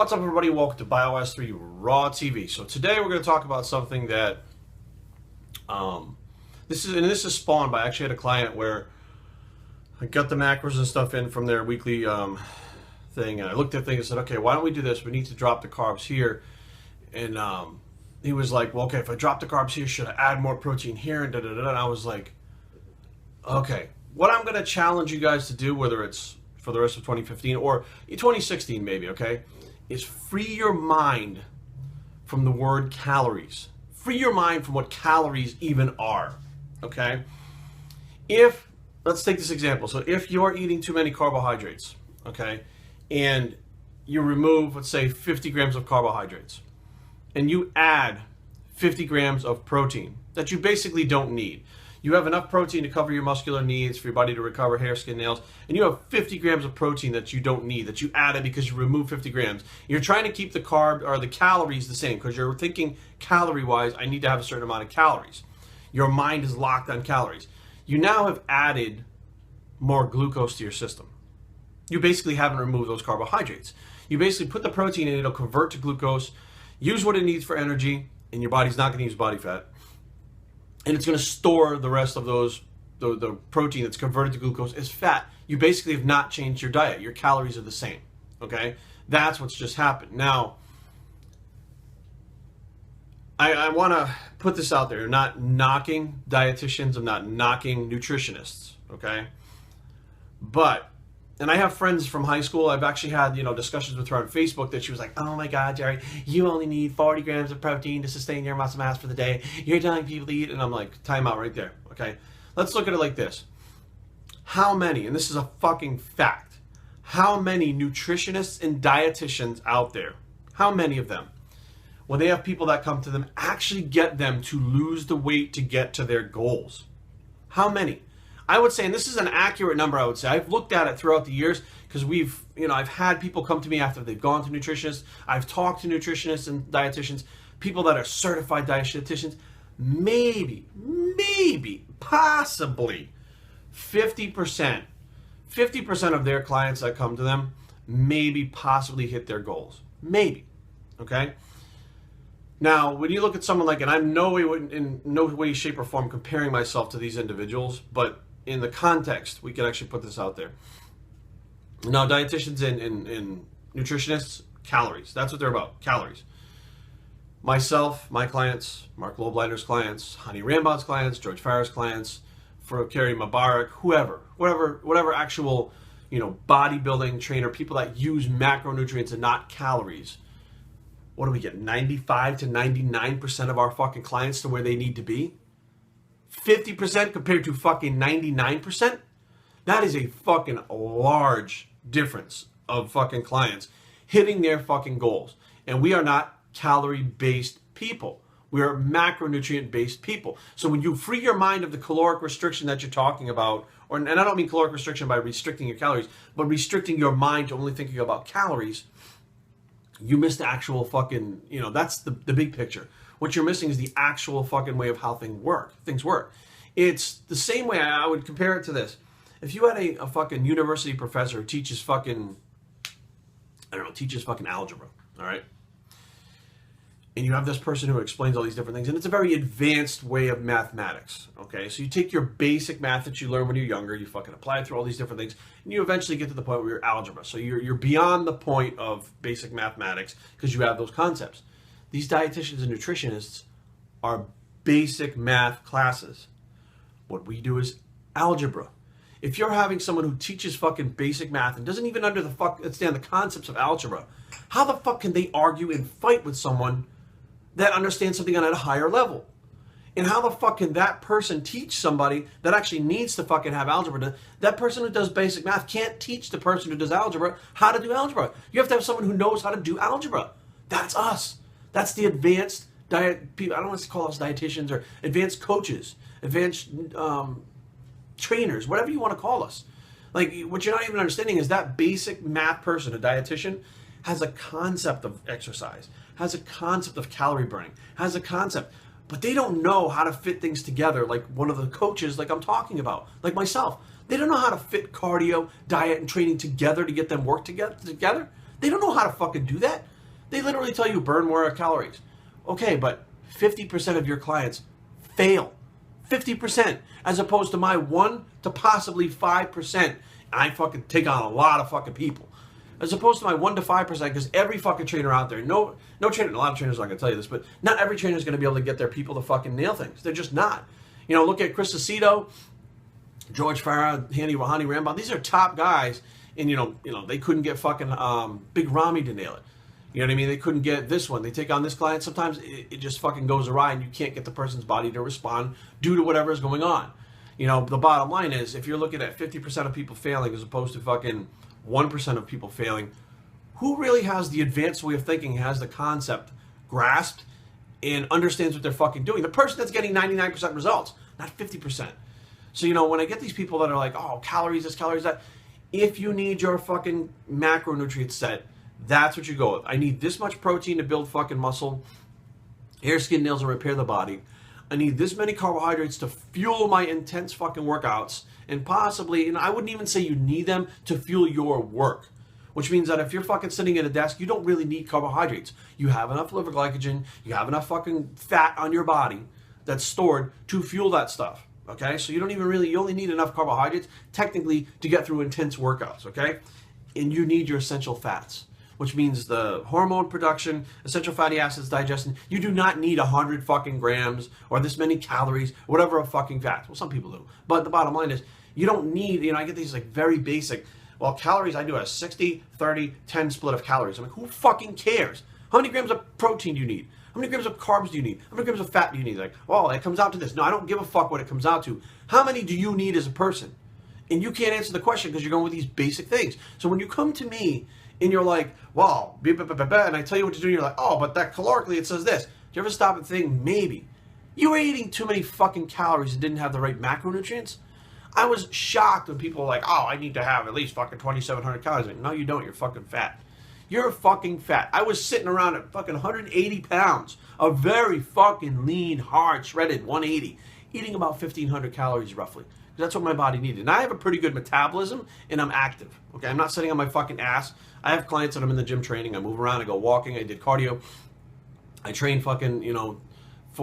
What's up, everybody? Welcome to Bios3 Raw TV. So today we're going to talk about something that this is spawned by. I actually had a client where I got the macros and stuff in from their weekly thing, and I looked at things and said, okay, why don't we do this? We need to drop the carbs here. And he was like, well, okay, if I drop the carbs here, should I add more protein here? And da-da-da-da. And I was like, okay, what I'm going to challenge you guys to do, whether it's for the rest of 2015 or 2016 maybe, okay, is free your mind from the word calories. Free your mind from what calories even are, okay? Let's take this example. So if you're eating too many carbohydrates, okay, and you remove, let's say, 50 grams of carbohydrates, and you add 50 grams of protein that you basically don't need. You have enough protein to cover your muscular needs, for your body to recover hair, skin, nails, and you have 50 grams of protein that you don't need, that you added because you removed 50 grams. You're trying to keep the carb or the calories the same because you're thinking calorie-wise, I need to have a certain amount of calories. Your mind is locked on calories. You now have added more glucose to your system. You basically haven't removed those carbohydrates. You basically put the protein in, it'll convert to glucose, use what it needs for energy, and your body's not going to use body fat. And it's going to store the rest of those, the protein that's converted to glucose as fat. You basically have not changed your diet. Your calories are the same, okay? That's what's just happened. Now, I want to put this out there. I'm not knocking dietitians. I'm not knocking nutritionists, okay? But, and I have friends from high school. I've actually had, discussions with her on Facebook that she was like, oh my God, Jerry, you only need 40 grams of protein to sustain your muscle mass for the day. You're telling people to eat. And I'm like, time out right there. Okay. Let's look at it like this. How many, and this is a fucking fact, how many nutritionists and dietitians out there, how many of them, when they have people that come to them, actually get them to lose the weight to get to their goals? How many? I would say, and this is an accurate number, I would say. I've looked at it throughout the years because I've had people come to me after they've gone to nutritionists. I've talked to nutritionists and dietitians, people that are certified dietitians. Maybe, possibly 50% of their clients that come to them maybe possibly hit their goals. Maybe, okay? Now, when you look at someone like, and I'm in no way, shape, or form comparing myself to these individuals, but in the context, we can actually put this out there. Now, dietitians and nutritionists, calories. That's what they're about, calories. Myself, my clients, Mark Loblinder's clients, Honey Rambaud's clients, George Farah's clients, for Kerry Mubarak, whatever actual, bodybuilding trainer, people that use macronutrients and not calories. What do we get? 95 to 99% of our fucking clients to where they need to be? 50% compared to fucking 99%? That is a fucking large difference of fucking clients hitting their fucking goals. And we are not calorie-based people. We are macronutrient-based people. So when you free your mind of the caloric restriction that you're talking about, and I don't mean caloric restriction by restricting your calories, but restricting your mind to only thinking about calories, you miss the actual fucking, that's the big picture. What you're missing is the actual fucking way of how things work. It's the same way. I would compare it to this. If you had a fucking university professor who teaches fucking algebra, all right? And you have this person who explains all these different things, and it's a very advanced way of mathematics, okay? So you take your basic math that you learn when you're younger, you fucking apply it through all these different things, and you eventually get to the point where you're algebra. So you're beyond the point of basic mathematics because you have those concepts. These dietitians and nutritionists are basic math classes. What we do is algebra. If you're having someone who teaches fucking basic math and doesn't even understand the concepts of algebra, how the fuck can they argue and fight with someone that understands something on a higher level? And how the fuck can that person teach somebody that actually needs to fucking have algebra? That person who does basic math can't teach the person who does algebra how to do algebra. You have to have someone who knows how to do algebra. That's us. That's the advanced diet people. I don't want to call us dietitians or advanced coaches, advanced trainers, whatever you want to call us. Like, what you're not even understanding is that basic math person, a dietitian, has a concept of exercise, has a concept of calorie burning, has a concept, but they don't know how to fit things together like one of the coaches like I'm talking about, like myself. They don't know how to fit cardio, diet, and training together to get them work together. They don't know how to fucking do that. They literally tell you burn more calories. Okay, but 50% of your clients fail. 50%, as opposed to my 1 to possibly 5%. And I fucking take on a lot of fucking people. As opposed to my 1 to 5%, because every fucking trainer out there, no trainer, a lot of trainers are not going to tell you this, but not every trainer is going to be able to get their people to fucking nail things. They're just not. You know, look at Chris Aceto, George Farah, Hani Rambam. These are top guys, and you know, they couldn't get fucking Big Ramy to nail it. You know what I mean? They couldn't get this one. They take on this client. Sometimes it just fucking goes awry, and you can't get the person's body to respond due to whatever is going on. You know, the bottom line is, if you're looking at 50% of people failing as opposed to fucking 1% of people failing, who really has the advanced way of thinking, has the concept grasped, and understands what they're fucking doing? The person that's getting 99% results, not 50%. So, you know, when I get these people that are like, oh, calories this, calories that, if you need your fucking macronutrient set, that's what you go with. I need this much protein to build fucking muscle, hair, skin, nails, and repair the body. I need this many carbohydrates to fuel my intense fucking workouts, and possibly, and I wouldn't even say you need them to fuel your work, which means that if you're fucking sitting at a desk, you don't really need carbohydrates. You have enough liver glycogen, you have enough fucking fat on your body that's stored to fuel that stuff, okay? So you don't even really, you only need enough carbohydrates, technically, to get through intense workouts, okay? And you need your essential fats, which means the hormone production, essential fatty acids, digestion. You do not need 100 fucking grams or this many calories, whatever of fucking fats. Well, some people do. But the bottom line is, you don't need, you know, I get these like very basic, well, calories, I do a 60, 30, 10 split of calories. I'm like, who fucking cares? How many grams of protein do you need? How many grams of carbs do you need? How many grams of fat do you need? Like, well, it comes out to this. No, I don't give a fuck what it comes out to. How many do you need as a person? And you can't answer the question because you're going with these basic things. So when you come to me, and you're like, well, and I tell you what to do, and you're like, oh, but that calorically it says this. Do you ever stop and think, maybe you were eating too many fucking calories and didn't have the right macronutrients? I was shocked when people were like, oh, I need to have at least fucking 2,700 calories. Like, no, you don't. You're fucking fat. You're fucking fat. I was sitting around at fucking 180 pounds, a very fucking lean, hard, shredded 180, eating about 1,500 calories roughly. That's what my body needed. And I have a pretty good metabolism, and I'm active. Okay, I'm not sitting on my fucking ass. I have clients that I'm in the gym training. I move around. I go walking. I did cardio. I train fucking, 4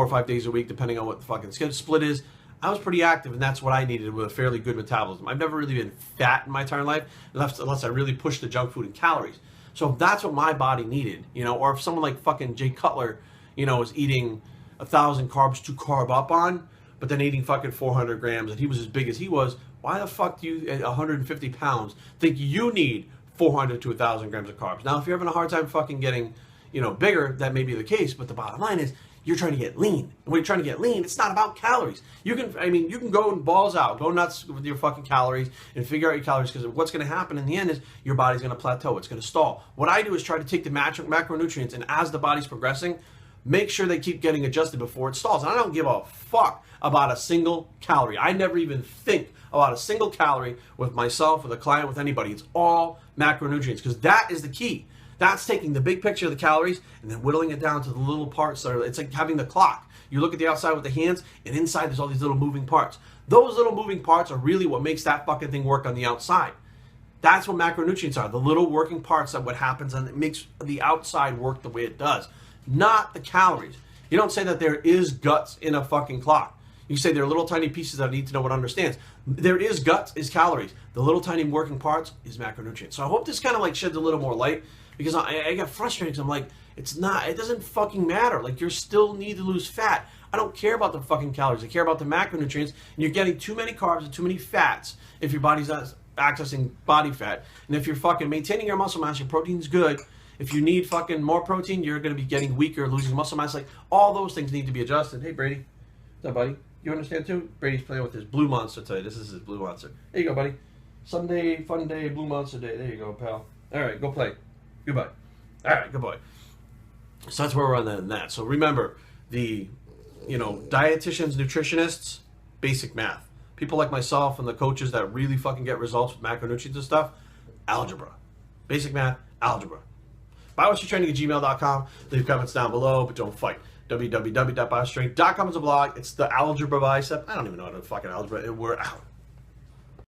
or 5 days a week, depending on what the fucking schedule split is. I was pretty active, and that's what I needed with a fairly good metabolism. I've never really been fat in my entire life, unless I really pushed the junk food and calories. So that's what my body needed, or if someone like fucking Jay Cutler, is eating 1,000 carbs to carb up on, but then eating fucking 400 grams, and he was as big as he was, why the fuck do you, at 150 pounds, think you need 400 to 1,000 grams of carbs? Now, if you're having a hard time fucking getting, bigger, that may be the case, but the bottom line is, you're trying to get lean. And when you're trying to get lean, it's not about calories. You can go and balls out, go nuts with your fucking calories and figure out your calories, because what's going to happen in the end is your body's going to plateau. It's going to stall. What I do is try to take the macronutrients, and as the body's progressing, make sure they keep getting adjusted before it stalls. And I don't give a fuck about a single calorie. I never even think about a single calorie with myself, with a client, with anybody. It's all macronutrients, because that is the key. That's taking the big picture of the calories and then whittling it down to the little parts that are, it's like having the clock. You look at the outside with the hands, and inside there's all these little moving parts. Those little moving parts are really what makes that fucking thing work on the outside. That's what macronutrients are, the little working parts of what happens, and it makes the outside work the way it does, not the calories. You don't say that there is guts in a fucking clock. You say there are little tiny pieces that I need to know what understands. There is guts, is calories. The little tiny working parts is macronutrients. So I hope this kind of like sheds a little more light, because I get frustrated because I'm like, it doesn't fucking matter. Like, you still need to lose fat. I don't care about the fucking calories. I care about the macronutrients, and you're getting too many carbs and too many fats if your body's not accessing body fat. And if you're fucking maintaining your muscle mass, your protein's good. If you need fucking more protein, you're going to be getting weaker, losing muscle mass. Like, all those things need to be adjusted. Hey, Brady. What's up, buddy? You understand, too? Brady's playing with his blue monster today. This is his blue monster. There you go, buddy. Sunday, fun day, blue monster day. There you go, pal. All right, go play. Goodbye. All right, good boy. So that's where we're on that. So remember, the, dietitians, nutritionists, basic math. People like myself and the coaches that really fucking get results with macronutrients and stuff, algebra. Basic math, algebra. Biostrength@gmail.com. Leave comments down below, but don't fight. www.biostrength.com is a blog. It's the algebra bicep. I don't even know how to fucking algebra. We're out.